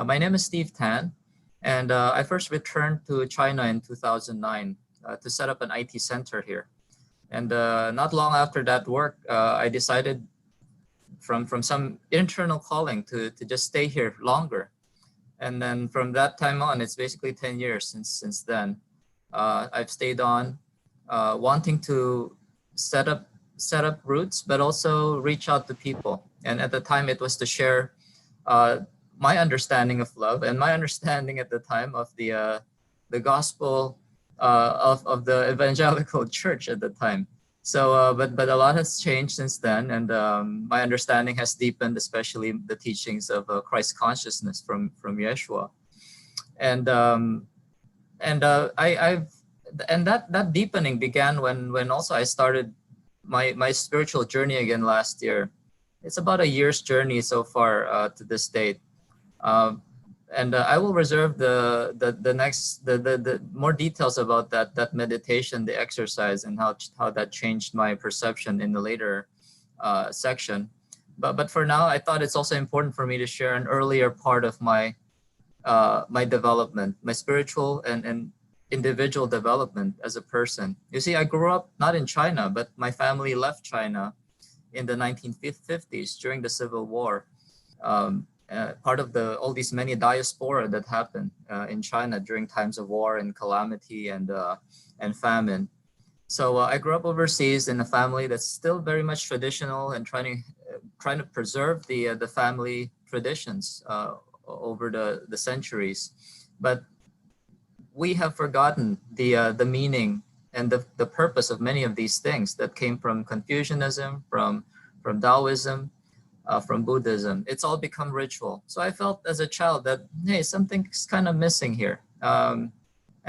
My name is Steve Tan, and I first returned to China in 2009 to set up an IT center here. And not long after that work, I decided from some internal calling to just stay here longer. And then from that time on, it's basically 10 years since then. I've stayed on, wanting to set up roots, but also reach out to people. And at the time, it was to share my understanding of love and my understanding at the time of the gospel of the evangelical church at the time. So, but a lot has changed since then, and my understanding has deepened, especially the teachings of Christ consciousness from Yeshua, and I've and that deepening began when also I started my spiritual journey again last year. It's about a year's journey so far to this date. And I will reserve the more details about that meditation, the exercise, and how that changed my perception in the later section. But for now, I thought it's also important for me to share an earlier part of my development, my spiritual and individual development as a person. You see, I grew up not in China, but my family left China in the 1950s during the Civil War. Part of all these many diaspora that happened in China during times of war and calamity and famine. So I grew up overseas in a family that's still very much traditional and trying to preserve the family traditions over the centuries. But we have forgotten the meaning and the purpose of many of these things that came from Confucianism, from Taoism, from Buddhism. It's all become ritual. So I felt as a child that, hey, something's kind of missing here. And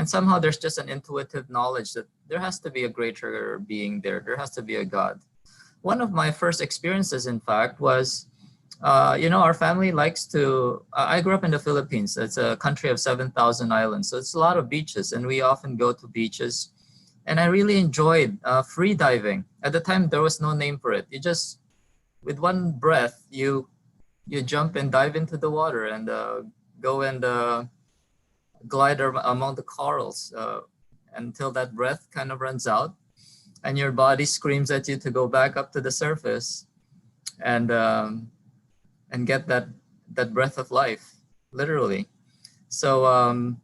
somehow there's just an intuitive knowledge that there has to be a greater being there. There has to be a God. One of my first experiences, in fact, was, our family likes to, I grew up in the Philippines. It's a country of 7,000 islands. So it's a lot of beaches, and we often go to beaches. And I really enjoyed free diving. At the time, there was no name for it. You just, with one breath, you jump and dive into the water and go and glide among the corals until that breath kind of runs out, and your body screams at you to go back up to the surface and get that breath of life, literally. So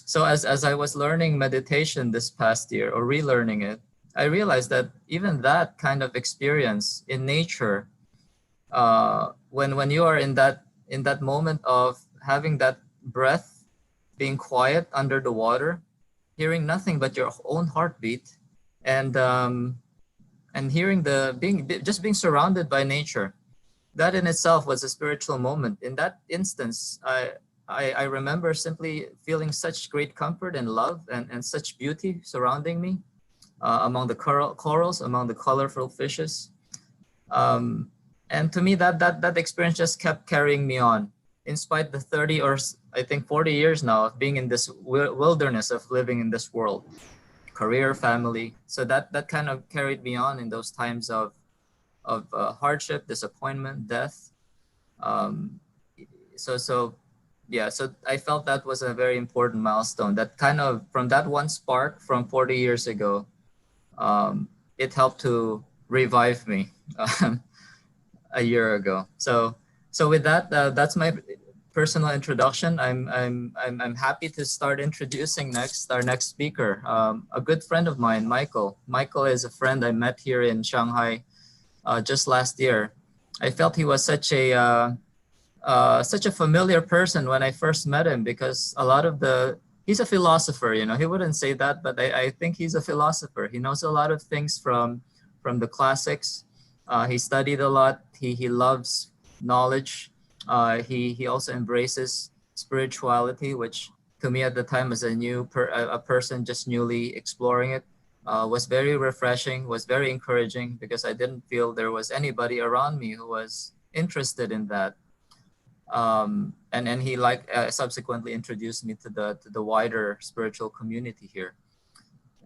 so as I was learning meditation this past year, or relearning it, I realized that even that kind of experience in nature, when you are in that moment of having that breath, being quiet under the water, hearing nothing but your own heartbeat, and hearing just being surrounded by nature, that in itself was a spiritual moment. In that instance, I remember simply feeling such great comfort and love and such beauty surrounding me. Among the corals, among the colorful fishes. And to me, that experience just kept carrying me on, in spite the 30 or I think 40 years now of being in this wilderness of living in this world, career, family. So that kind of carried me on in those times of hardship, disappointment, death. So I felt that was a very important milestone. That kind of, from that one spark from 40 years ago, it helped to revive me a year ago. So with that, that's my personal introduction. I'm happy to start introducing our next speaker, a good friend of mine, Michael. Michael is a friend I met here in Shanghai just last year. I felt he was such a familiar person when I first met him, because he's a philosopher, he wouldn't say that, but I think he's a philosopher. He knows a lot of things from the classics. He studied a lot. He loves knowledge. He also embraces spirituality, which to me at the time as a person just newly exploring it, was very refreshing, was very encouraging, because I didn't feel there was anybody around me who was interested in that. And he subsequently introduced me to the wider spiritual community here.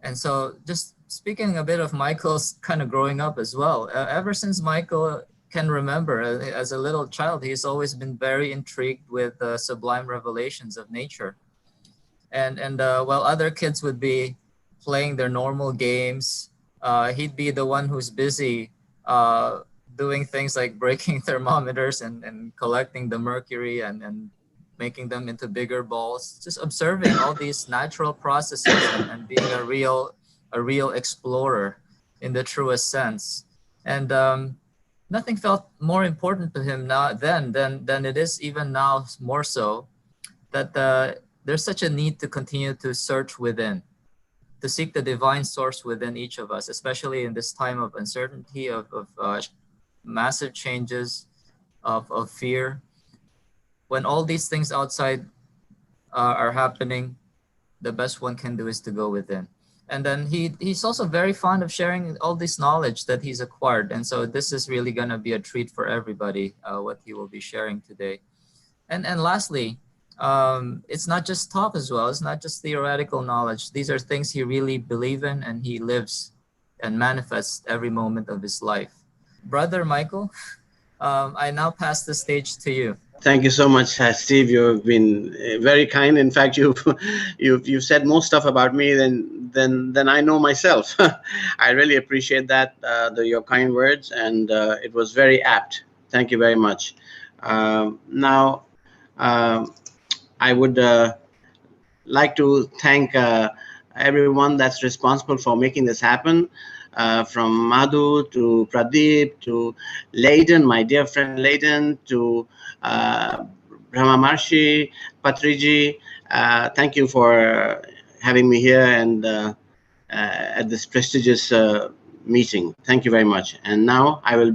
And so just speaking a bit of Michael's kind of growing up as well, ever since Michael can remember, as a little child, he's always been very intrigued with the sublime revelations of nature. And while other kids would be playing their normal games, he'd be the one who's busy doing things like breaking thermometers and collecting the mercury and making them into bigger balls, just observing all these natural processes and being a real explorer in the truest sense. And nothing felt more important to him now then than it is even now, more so, that there's such a need to continue to search within, to seek the divine source within each of us, especially in this time of uncertainty, of massive changes, of fear. When all these things outside are happening, the best one can do is to go within. And then he's also very fond of sharing all this knowledge that he's acquired. And so this is really going to be a treat for everybody, what he will be sharing today. And lastly, it's not just talk as well. It's not just theoretical knowledge. These are things he really believes in and he lives and manifests every moment of his life. Brother Michael, I now pass the stage to you. Thank you so much, Steve. You've been very kind. In fact, you've said more stuff about me than I know myself. I really appreciate that, your kind words, and it was very apt. Thank you very much. Now, I would like to thank everyone that's responsible for making this happen. From Madhu to Pradeep to Layden, my dear friend Layden, to Brahma Marshi, Patriji. Thank you for having me here and at this prestigious meeting. Thank you very much. And now I will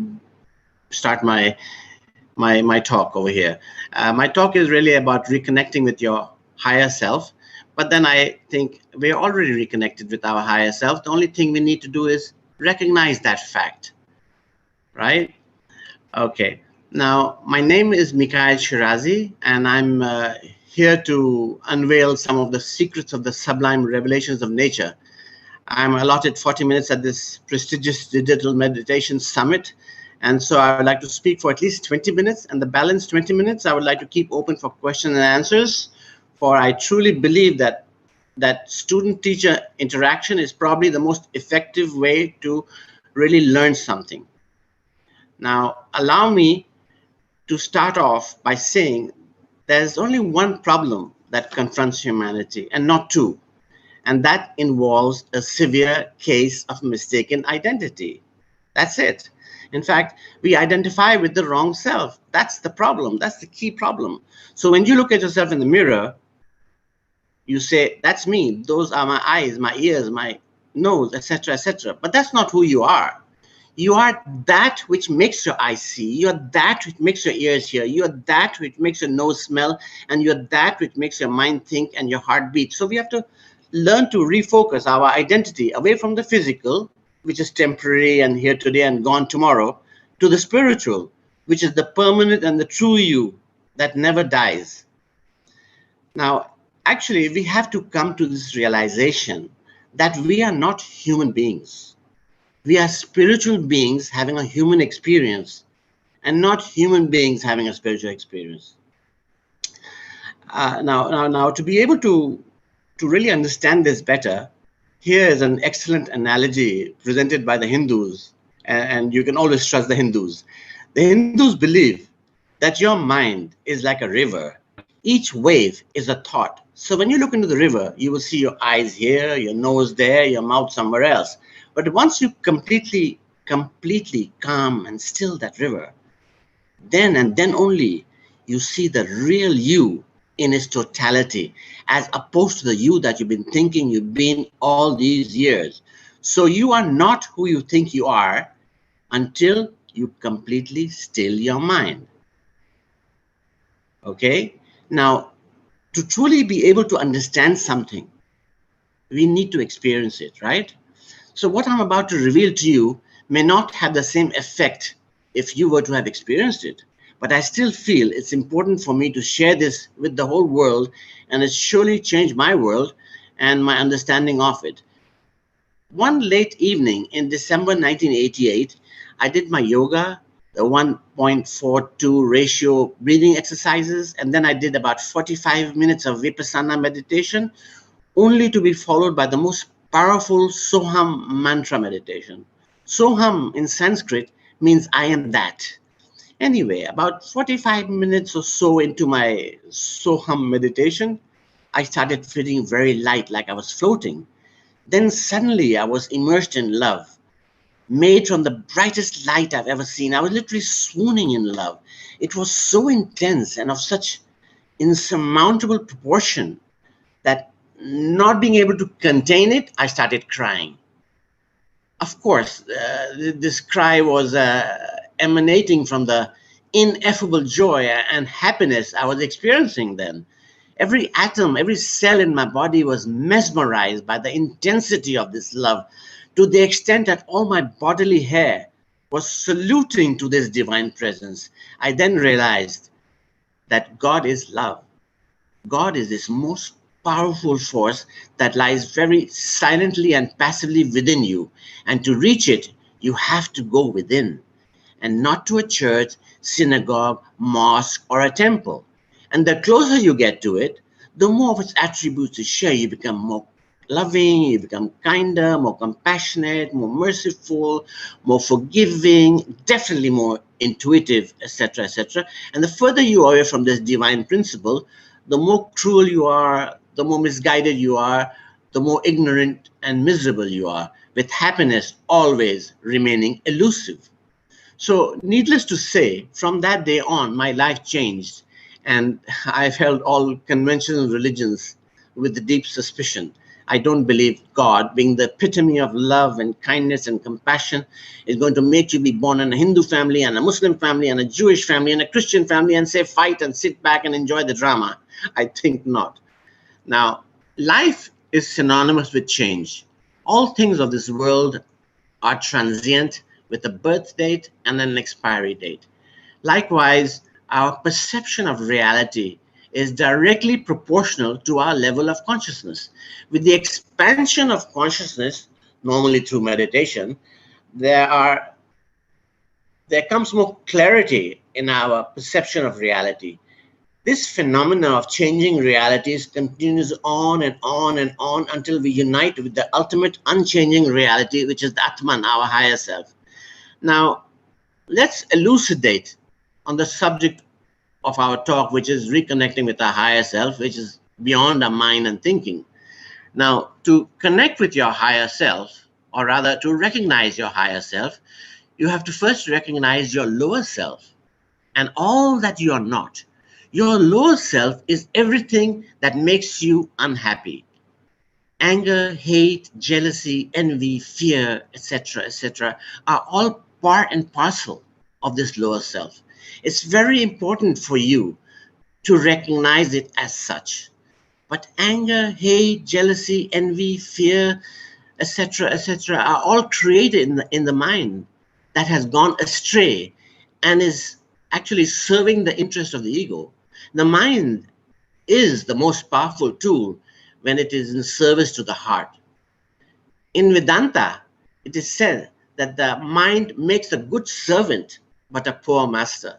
start my talk over here. My talk is really about reconnecting with your higher self. But then I think we're already reconnected with our higher self. The only thing we need to do is recognize that fact, right? Okay. Now, my name is Mekaiel Shirazi, and I'm here to unveil some of the secrets of the sublime revelations of nature. I'm allotted 40 minutes at this prestigious digital meditation summit. And so I would like to speak for at least 20 minutes, and the balance 20 minutes, I would like to keep open for questions and answers. For I truly believe that student-teacher interaction is probably the most effective way to really learn something. Now, allow me to start off by saying there's only one problem that confronts humanity, and not two, and that involves a severe case of mistaken identity. That's it. In fact, we identify with the wrong self. That's the problem. That's the key problem. So when you look at yourself in the mirror, you say, that's me. Those are my eyes, my ears, my nose, etc., etc. But that's not who you are. You are that which makes your eyes see. You're that which makes your ears hear. You're that which makes your nose smell. And you're that which makes your mind think and your heart beat. So we have to learn to refocus our identity away from the physical, which is temporary and here today and gone tomorrow, to the spiritual, which is the permanent and the true you that never dies. Now, actually, we have to come to this realization that we are not human beings. We are spiritual beings having a human experience and not human beings having a spiritual experience. Now, to be able to really understand this better, here is an excellent analogy presented by the Hindus, and you can always trust the Hindus. The Hindus believe that your mind is like a river. Each wave is a thought. So when you look into the river, you will see your eyes here, your nose there, your mouth somewhere else. But once you completely calm and still that river, then and then only you see the real you in its totality, as opposed to the you that you've been thinking you've been all these years. So you are not who you think you are until you completely still your mind. Okay? Now, to truly be able to understand something, we need to experience it, right? So what I'm about to reveal to you may not have the same effect if you were to have experienced it. But I still feel it's important for me to share this with the whole world, and it's surely changed my world and my understanding of it. One late evening in December 1988, I did my yoga the 1.42 ratio breathing exercises, and then I did about 45 minutes of Vipassana meditation, only to be followed by the most powerful Soham mantra meditation. Soham in Sanskrit means I am that. Anyway, about 45 minutes or so into my Soham meditation, I started feeling very light, like I was floating. Then suddenly I was immersed in love, made from the brightest light I've ever seen. I was literally swooning in love. It was so intense and of such insurmountable proportion that, not being able to contain it, I started crying. Of course, this cry was emanating from the ineffable joy and happiness I was experiencing then. Every atom, every cell in my body was mesmerized by the intensity of this love, to the extent that all my bodily hair was saluting to this divine presence. I then realized that God is love. God is this most powerful force that lies very silently and passively within you. And to reach it, you have to go within, and not to a church, synagogue, mosque, or a temple. And the closer you get to it, the more of its attributes you share. You become more loving, you become kinder, more compassionate, more merciful, more forgiving, definitely more intuitive, etc., etc. And the further you are away from this divine principle, the more cruel you are, the more misguided you are, the more ignorant and miserable you are, with happiness always remaining elusive. So, needless to say, from that day on, my life changed, and I've held all conventional religions with deep suspicion. I don't believe God, being the epitome of love and kindness and compassion, is going to make you be born in a Hindu family and a Muslim family and a Jewish family and a Christian family and say fight and sit back and enjoy the drama. I think not. Now, life is synonymous with change. All things of this world are transient, with a birth date and an expiry date. Likewise, our perception of reality is directly proportional to our level of consciousness. With the expansion of consciousness, normally through meditation, there are there comes more clarity in our perception of reality. This phenomena of changing realities continues on and on and on until we unite with the ultimate unchanging reality, which is the Atman, our higher self. Now, let's elucidate on the subject of our talk, which is reconnecting with our higher self, which is beyond our mind and thinking. Now, to connect with your higher self, or rather to recognize your higher self, you have to first recognize your lower self and all that you are not. Your lower self is everything that makes you unhappy. Anger, hate, jealousy, envy, fear, etc., etc., are all part and parcel of this lower self. It's very important for you to recognize it as such. But anger, hate, jealousy, envy, fear, etc., etc., are all created in the mind that has gone astray and is actually serving the interest of the ego. The mind is the most powerful tool when it is in service to the heart. In Vedanta, it is said that the mind makes a good servant but a poor master.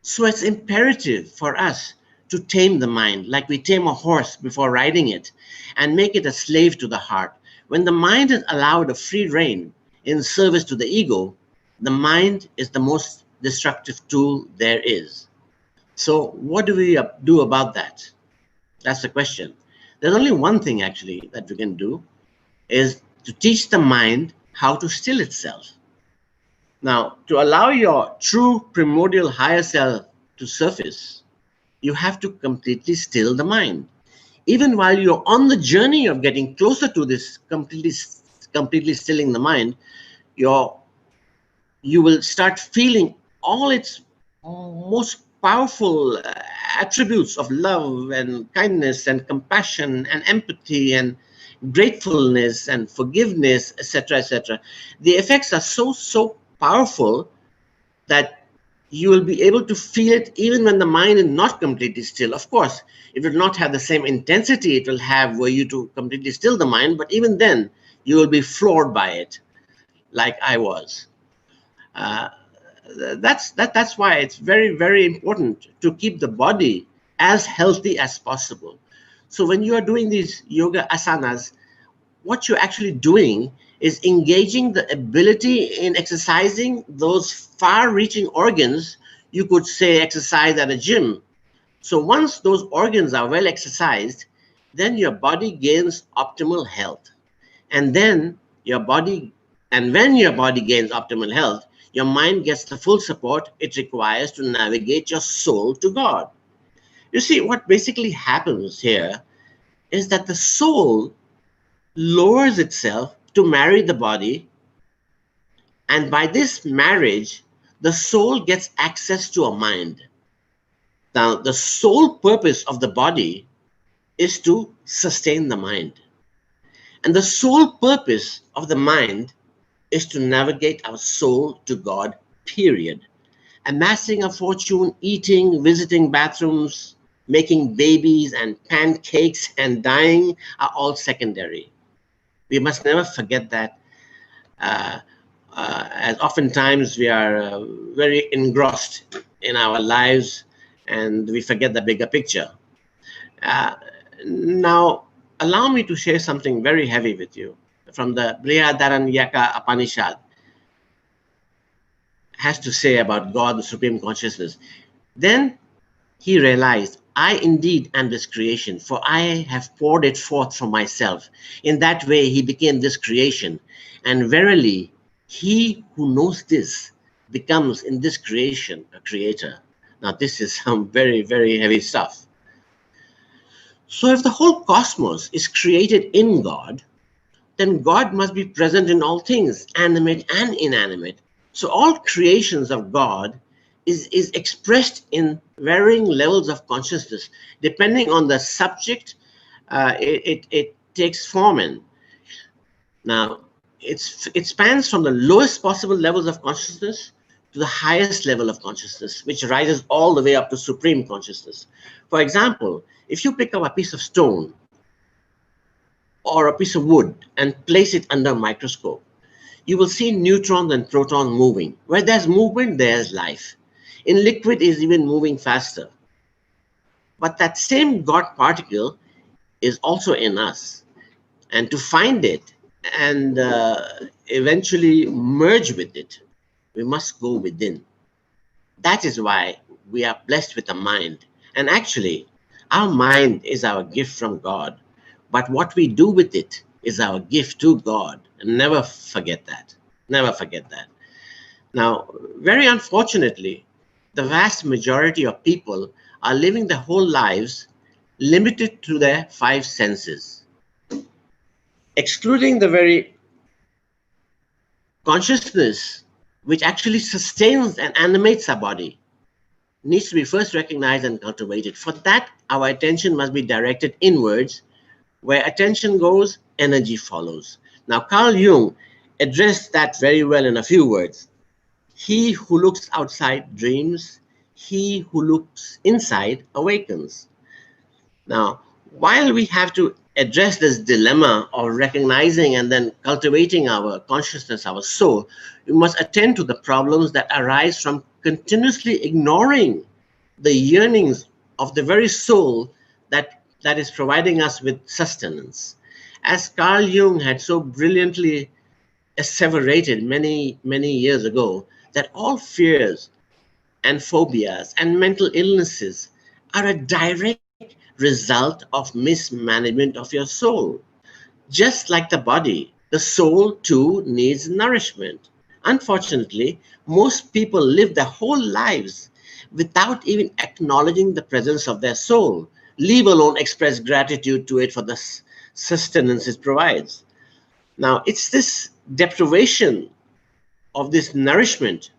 So it's imperative for us to tame the mind like we tame a horse before riding it, and make it a slave to the heart. When the mind is allowed a free rein in service to the ego, the mind is the most destructive tool there is. So what do we do about that? That's the question. There's only one thing actually that we can do, is to teach the mind how to still itself. Now, to allow your true primordial higher self to surface, you have to completely still the mind. Even while you're on the journey of getting closer to this completely stilling the mind, you're you will start feeling all its most powerful attributes of love and kindness and compassion and empathy and gratefulness and forgiveness, etc., etc. The effects are so powerful that you will be able to feel it even when the mind is not completely still. Of course, it will not have the same intensity it will have were you to completely still the mind, but even then, you will be floored by it, like I was. Uh, That's why it's very important to keep the body as healthy as possible. So when you are doing these yoga asanas, what you're actually doing is engaging the ability in exercising those far-reaching organs. You could say exercise at a gym. So once those organs are well exercised, then your body gains optimal health. And then your body, and when your body gains optimal health, your mind gets the full support it requires to navigate your soul to God. You see, what basically happens here is that the soul lowers itself to marry the body, and by this marriage, the soul gets access to a mind. Now, the sole purpose of the body is to sustain the mind, and the sole purpose of the mind is to navigate our soul to God, period. Amassing a fortune, eating, visiting bathrooms, making babies and pancakes and dying are all secondary. We must never forget that, uh, as oftentimes we are very engrossed in our lives and we forget the bigger picture. Uh, Now, allow me to share something very heavy with you from the Brihadaranyaka Upanishad. Has to say about God, the Supreme Consciousness. Then he realized, I indeed am this creation, for I have poured it forth from myself. In that way, he became this creation. And verily, he who knows this becomes in this creation a creator. Now, this is some very heavy stuff. So, if the whole cosmos is created in God, then God must be present in all things, animate and inanimate. So all creations of God is expressed in varying levels of consciousness. Depending on the subject, it takes form in. Now, it spans from the lowest possible levels of consciousness to the highest level of consciousness, which rises all the way up to supreme consciousness. For example, if you pick up a piece of stone or a piece of wood and place it under a microscope, you will see neutrons and protons moving. Where there's movement, there's life. In liquid, is even moving faster. But that same God particle is also in us. And to find it and eventually merge with it, we must go within. That is why we are blessed with a mind. And actually, our mind is our gift from God. But what we do with it is our gift to God. And never forget that. Never forget that. Now, very unfortunately, the vast majority of people are living their whole lives limited to their five senses, excluding the very consciousness which actually sustains and animates our body. Needs to be first recognized and cultivated. For that, our attention must be directed inwards. Where attention goes, energy follows. Now, Carl Jung addressed that very well in a few words. He who looks outside dreams, he who looks inside awakens. Now, while we have to address this dilemma of recognizing and then cultivating our consciousness, our soul, we must attend to the problems that arise from continuously ignoring the yearnings of the very soul that is providing us with sustenance. As Carl Jung had so brilliantly asseverated many years ago, that all fears and phobias and mental illnesses are a direct result of mismanagement of your soul. Just like the body, the soul too needs nourishment. Unfortunately, most people live their whole lives without even acknowledging the presence of their soul, leave alone express gratitude to it for the sustenance it provides. Now, it's this deprivation of this nourishment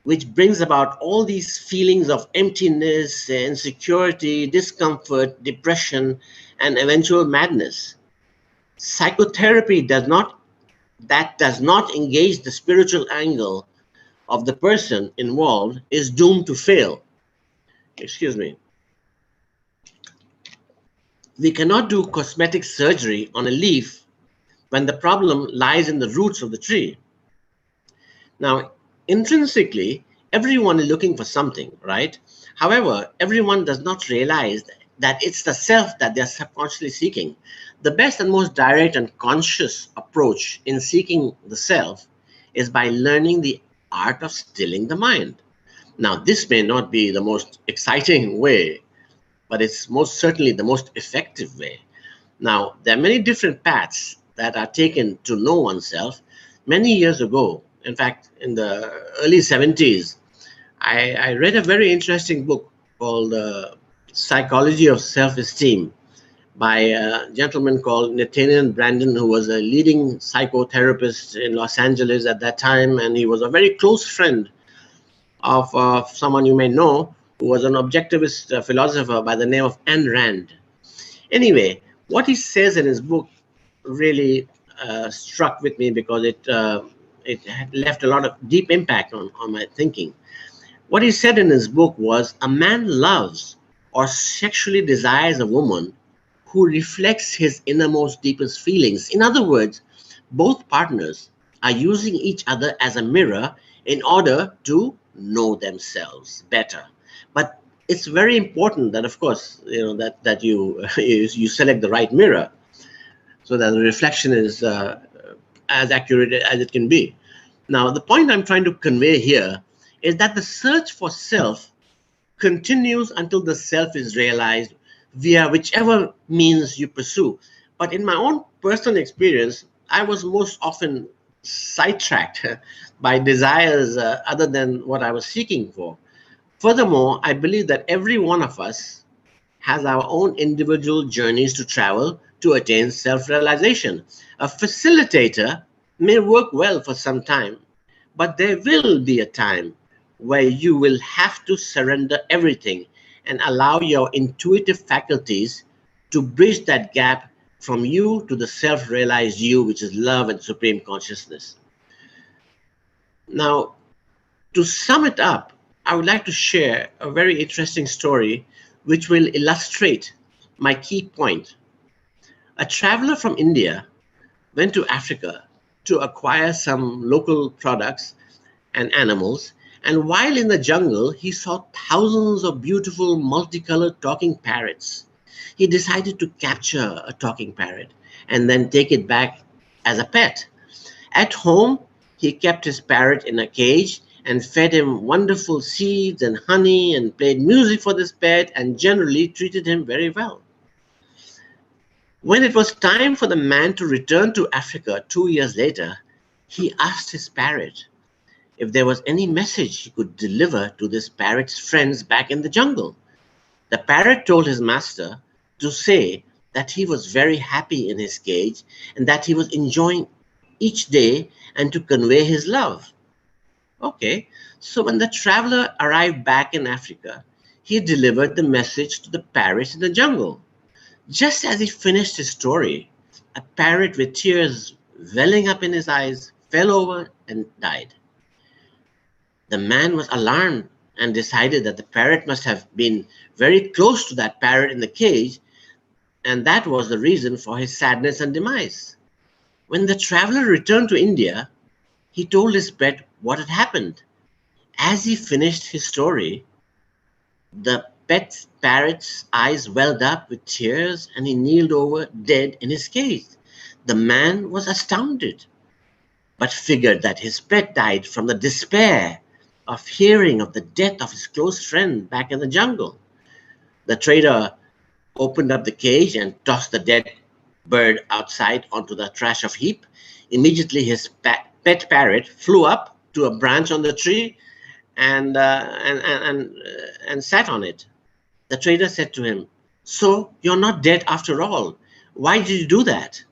which brings about all these feelings of emptiness, insecurity, discomfort, depression, and eventual madness. Psychotherapy does not engage the spiritual angle of the person involved is doomed to fail. Excuse me. We cannot do cosmetic surgery on a leaf when the problem lies in the roots of the tree. Now, intrinsically, everyone is looking for something, right? However, everyone does not realize that it's the self that they're subconsciously seeking. The best and most direct and conscious approach in seeking the self is by learning the art of stilling the mind. Now, this may not be the most exciting way, but it's most certainly the most effective way. Now, there are many different paths that are taken to know oneself. Many years ago, in fact, in the early 70s, I read a very interesting book called Psychology of Self-Esteem by a gentleman called Nathaniel Brandon, who was a leading psychotherapist in Los Angeles at that time, and he was a very close friend of someone you may know, who was an objectivist philosopher by the name of Ayn Rand. Anyway, what he says in his book really struck with me because it had left a lot of deep impact on my thinking. What he said in his book was a man loves or sexually desires a woman who reflects his innermost, deepest feelings. In other words, both partners are using each other as a mirror in order to know themselves better. But it's very important that, of course, that you you select the right mirror so that the reflection is as accurate as it can be. Now, the point I'm trying to convey here is that the search for self continues until the self is realized via whichever means you pursue. But in my own personal experience, I was most often sidetracked by desires other than what I was seeking for. Furthermore, I believe that every one of us has our own individual journeys to travel to attain self realization. A facilitator may work well for some time, but there will be a time where you will have to surrender everything and allow your intuitive faculties to bridge that gap from you to the self realized you, which is love and supreme consciousness. Now, to sum it up, I would like to share a very interesting story which will illustrate my key point. A traveler from India went to Africa to acquire some local products and animals, and while in the jungle, he saw thousands of beautiful multicolored talking parrots. He decided to capture a talking parrot and then take it back as a pet. At home, he kept his parrot in a cage and fed him wonderful seeds and honey and played music for this pet and generally treated him very well. When it was time for the man to return to Africa 2 years later, he asked his parrot if there was any message he could deliver to this parrot's friends back in the jungle. The parrot told his master to say that he was very happy in his cage and that he was enjoying each day and to convey his love. Okay, so when the traveler arrived back in Africa, he delivered the message to the parrots in the jungle. Just as he finished his story, a parrot with tears welling up in his eyes fell over and died. The man was alarmed and decided that the parrot must have been very close to that parrot in the cage, and that was the reason for his sadness and demise. When the traveler returned to India, he told his pet what had happened. As he finished his story, the pet parrot's eyes welled up with tears and he kneeled over dead in his cage. The man was astounded, but figured that his pet died from the despair of hearing of the death of his close friend back in the jungle. The trader opened up the cage and tossed the dead bird outside onto the trash of heap. Immediately his pet parrot flew up to a branch on the tree and sat on it. The trader said to him, "So you're not dead after all. Why did you do that?"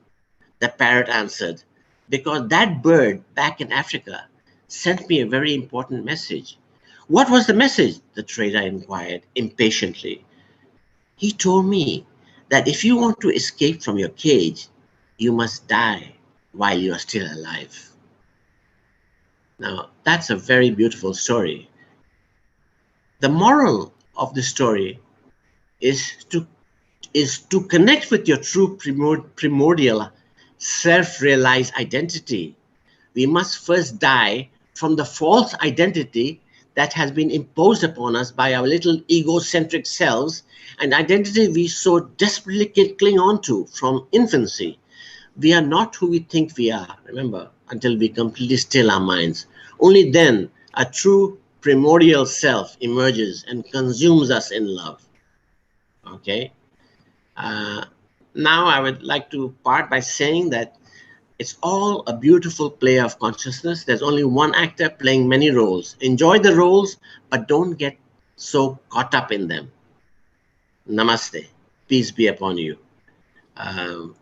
The parrot answered, "Because that bird back in Africa sent me a very important message." "What was the message?" the trader inquired impatiently. "He told me that if you want to escape from your cage, you must die while you are still alive." Now, that's a very beautiful story. The moral of the story is to connect with your true primordial self-realized identity. We must first die from the false identity that has been imposed upon us by our little egocentric selves, an identity we so desperately cling on to from infancy. We are not who we think we are, remember, until we completely still our minds. Only then a true primordial self emerges and consumes us in love. Okay? Uh, Now I would like to part by saying that it's all a beautiful play of consciousness. There's only one actor playing many roles. Enjoy the roles, but don't get so caught up in them. Namaste. Peace be upon you. Um,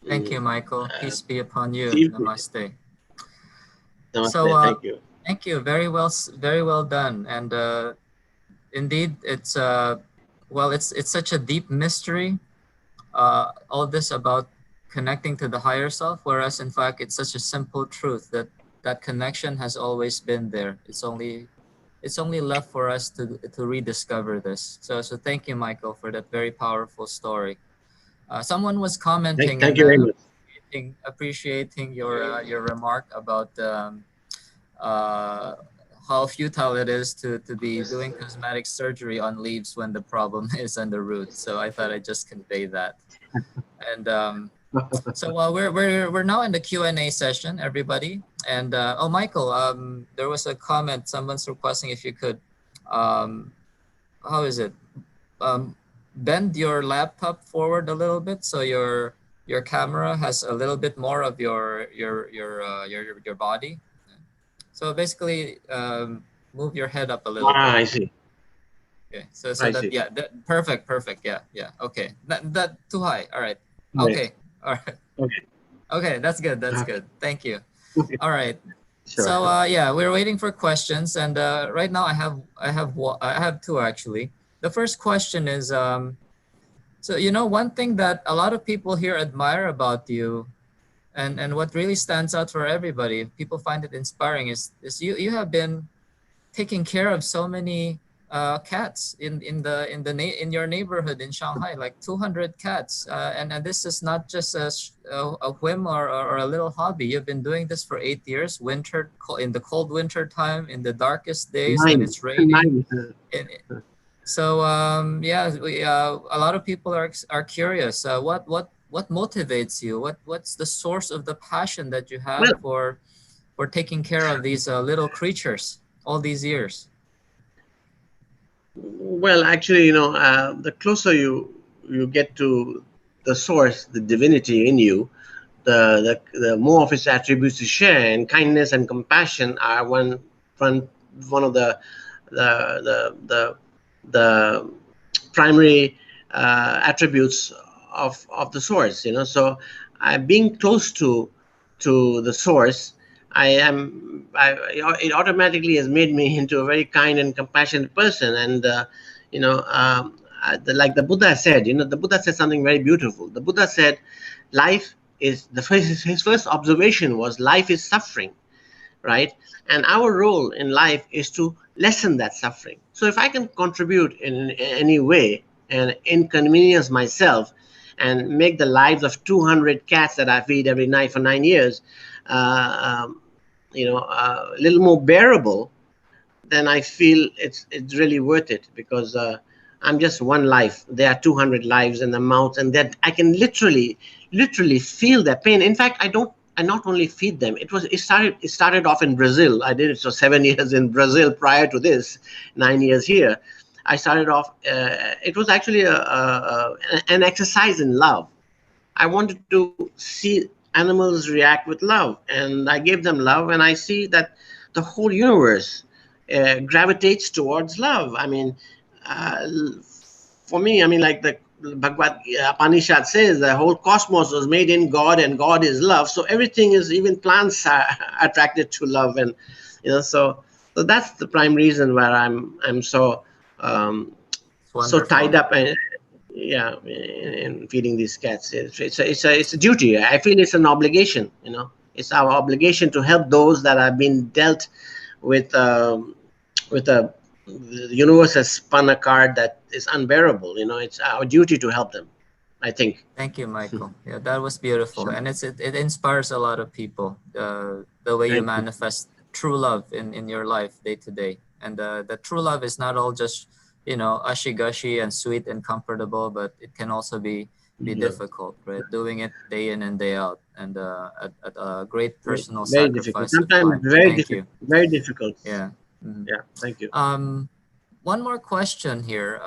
Thank you, mm, Michael. uh, Peace be upon you. Steve, Namaste. So, namaste. Thank you. thank you. Very well done. And indeed, it's well, it's such a deep mystery. All this about connecting to the higher self, whereas in fact, it's such a simple truth that that connection has always been there. It's only left for us to rediscover this. So thank you, Michael, for that very powerful story. Someone was commenting Thank and you very much. appreciating your remark about uh, how futile it is to be doing cosmetic surgery on leaves when the problem is on the root. So I thought I'd just convey that. And so we're now in the Q&A session, everybody. And oh, Michael, there was a comment. Someone's requesting if you could, um, how is it? Um, Bend your laptop forward a little bit so your camera has a little bit more of your body. So basically, move your head up a little bit. I see. Okay. So I that, see. yeah, perfect. Yeah. Okay. That too high. All right. Yes. Okay. All right. Okay. Okay. That's good. That's Okay. good. Thank you. Okay. All right. Sure. So yeah, we're waiting for questions, and right now I have two actually. The first question is so one thing that a lot of people here admire about you, and what really stands out for everybody, people find it inspiring, is you have been taking care of so many cats in your neighborhood in Shanghai, like 200 cats, and this is not just a whim or a little hobby. You've been doing this for 8 years, in the cold winter time, in the darkest days when Nine. it's raining. Nine. In, so yeah, a lot of people are curious. What motivates you? What's the source of the passion that you have Well, for taking care of these little creatures all these years? actually, the closer you get to the source, the divinity in you, the more of its attributes you share, and kindness and compassion are one one of the the primary attributes of the source. So being close to the source, it automatically has made me into a very kind and compassionate person. And you know like the Buddha said, the Buddha said something very beautiful. The Buddha said life is his first observation was life is suffering, right? And our role in life is to lessen that suffering. So if I can contribute in any way and inconvenience myself and make the lives of 200 cats that I feed every night for 9 years, uh, um, a little more bearable, then I feel it's really worth it, because I'm just one life. There are 200 lives in the mouth, and that I can literally feel their pain. In fact, I not only feed them. It started off in Brazil. I did it for 7 years in Brazil prior to this, 9 years here. I started off. It was actually an exercise in love. I wanted to see animals react with love, and I gave them love, and I see that the whole universe gravitates towards love. I mean, uh, for me, I mean, like the Bhagavad Upanishad says, the whole cosmos was made in God, and God is love. So everything is, even plants are attracted to love, and so that's the prime reason where I'm um, It's so tied wonderful. up, and yeah, in feeding these cats. It's a duty. I feel it's an obligation. It's our obligation to help those that have been dealt with with a the universe has spun a card that is unbearable. It's our duty to help them, I think. Thank you, Michael. Yeah, that was beautiful, Sure. and it inspires a lot of people. The way you Thank you. manifest true love in your life day to day. And the true love is not all just, you know, ashy-gushy and sweet and comfortable, but it can also be Yeah. difficult, right? Doing it day in and day out, and at a great personal Very difficult. sacrifice of Sometimes time. it's very Thank difficult. you. Very difficult. Yeah. Mhm. Yeah. Thank you. One more question here.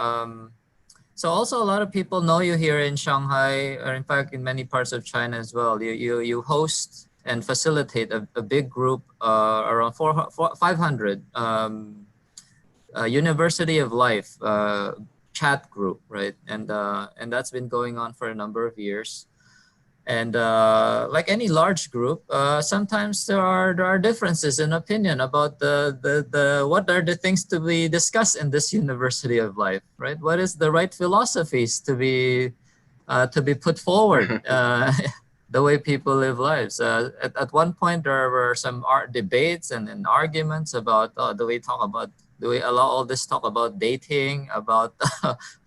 So also a lot of people know you here in Shanghai, or in fact in many parts of China as well. You host and facilitate a big group, around 500, University of Life chat group, right? And that's been going on for a number of years. And like any large group, sometimes there are differences in opinion about the what are the things to be discussed in this University of Life, right? What is the right philosophies to be put forward, the way people live lives. At one point, there were some debates and arguments about, do we allow all this talk about dating, about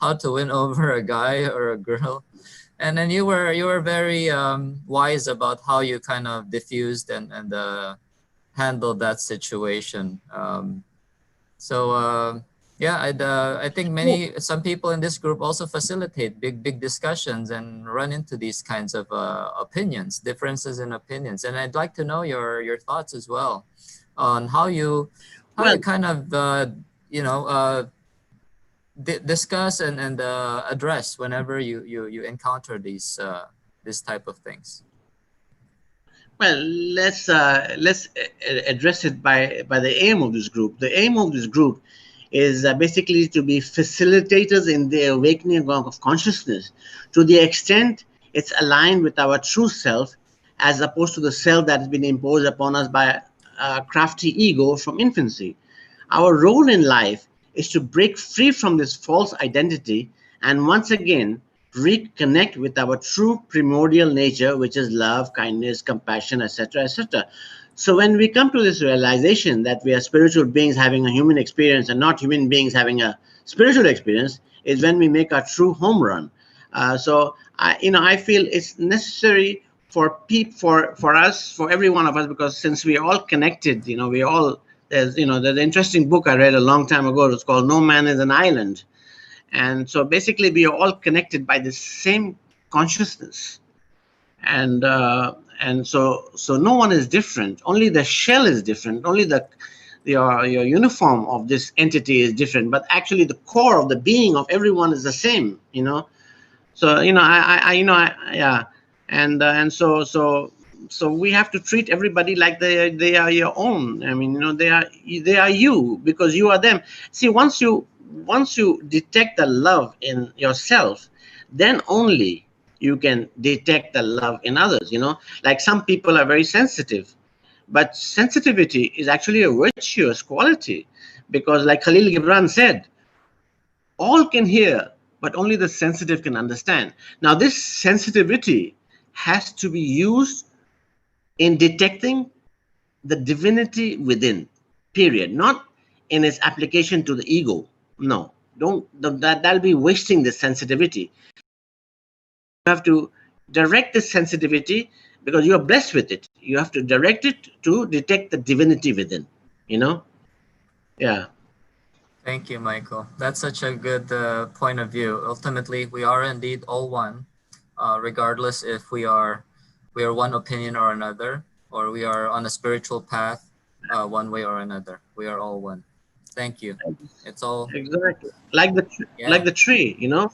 how to win over a guy or a girl? And then you were very wise about how you kind of diffused and handled that situation. So yeah, I think some people in this group also facilitate big discussions and run into these kinds of opinions, differences in opinions. And I'd like to know your thoughts as well on how you Well, kind of you know discuss and address whenever you encounter this type of things. well, let's address it by the aim of this group. The aim of this group is basically to be facilitators in the awakening of consciousness to the extent it's aligned with our true self, as opposed to the self that has been imposed upon us by a crafty ego from infancy. Our role in life is to break free from this false identity and once again reconnect with our true primordial nature, which is love, kindness, compassion, etc., etc. So when we come to this realization that we are spiritual beings having a human experience and not human beings having a spiritual experience, is when we make our true home run. I feel it's necessary for for us, for every one of us, because since we are all connected, we all there's an interesting book I read a long time ago. It's called No Man is an Island, and so basically we are all connected by the same consciousness, and so no one is different. Only the shell is different. Only your uniform of this entity is different, but actually the core of the being of everyone is the same. So yeah, and so we have to treat everybody like they are your own. I mean, they are you, because you are them. See, once you detect the love in yourself, then only you can detect the love in others. Like some people are very sensitive, but sensitivity is actually a virtuous quality, because like Khalil Gibran said, all can hear, but only the sensitive can understand. Now, this sensitivity has to be used in detecting the divinity within, period, not in its application to the ego. No, that'll be wasting the sensitivity. You have to direct the sensitivity because you are blessed with it. You have to direct it to detect the divinity within, you know? Yeah. Thank you, Michael. That's such a good point of view. Ultimately, we are indeed all one, regardless if we are one opinion or another, or we are on a spiritual path, one way or another. We are all one. Thank you. It's all, Exactly. Like yeah. the tree, the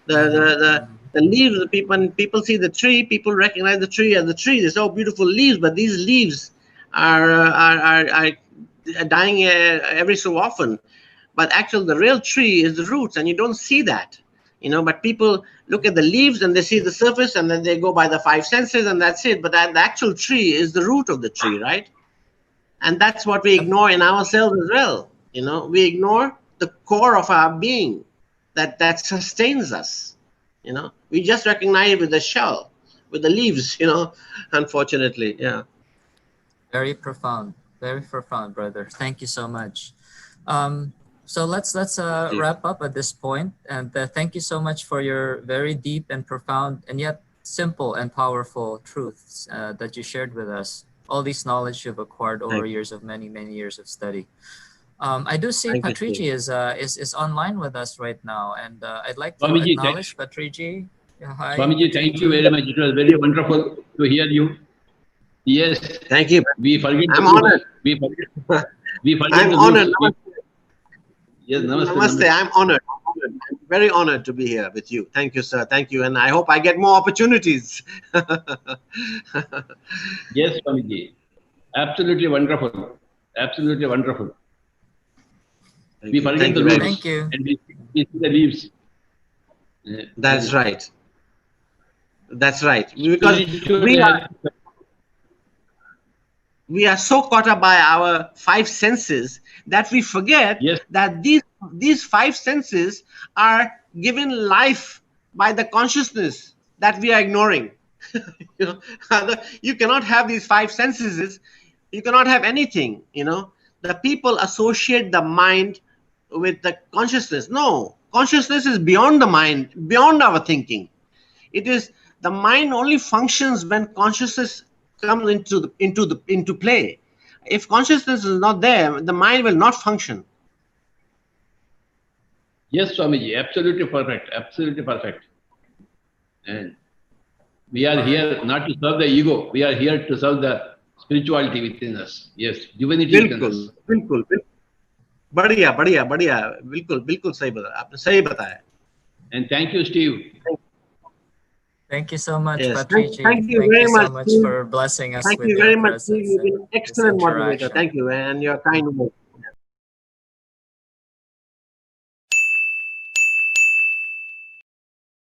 the Mm-hmm, the, mm-hmm. the leaves. The people when people see the tree, people recognize the tree as the tree. They say, "Oh, beautiful leaves," but these leaves are dying every so often. But actually, the real tree is the roots, and you don't see that. But people look at the leaves and they see the surface, and then they go by the five senses, and that's it. But the actual tree is the root of the tree, right? And that's what we Yep. ignore in ourselves as well. We ignore the core of our being that sustains us. We just recognize it with the shell, with the leaves. Unfortunately. Yeah. Very profound, brother. Thank you so much. Um, so let's wrap up at this point, and thank you so much for your very deep and profound and yet simple and powerful truths that you shared with us all these knowledge you've acquired over Thank you. years of many years of study. I do see Thank you, Steve. Patrici is online with us right now, and I'd like to Swamiji, acknowledge Patrici. Yeah, hi, Swamiji, thank you Patrici. very much. It was very wonderful to hear you. Yes, Thank you. we forget I'm the honored. roots. We forget I'm the honored. roots. Yes, namaste, Namaste. namaste. I'm honored. I'm very honored to be here with you. Thank you, sir. Thank you. And I hope I get more opportunities. Yes, Swamiji. Absolutely wonderful. Absolutely wonderful. Thank We you. forget Thank the you very roots much. Thank you. and we see the leaves. That's right. That's right. Because Spiritual we are so caught up by our five senses that we forget Yes, that these five senses are given life by the consciousness that we are ignoring. You know, you cannot have these five senses, you cannot have anything. The people associate the mind with the consciousness. No, consciousness is beyond the mind, beyond our thinking. It is the mind only functions when consciousness comes into play. If consciousness is not there, the mind will not function. yes, Swamiji. Absolutely perfect. Absolutely perfect. And we are here not to serve the ego. We are here to serve the spirituality within us. Yes, divinity within बिल्कुल us. बिल्कुल बिल्कुल बढ़िया बढ़िया बढ़िया बिल्कुल बिल्कुल सही बताया आपने सही बताया. And thank you, Steve. Thank you so much, Yes, Patrici. thank you Thank you very so much, much Steve. for blessing us Thank with you your very much, Steve. presence You've been and an this excellent moderator. interaction. Thank you, and your kind words.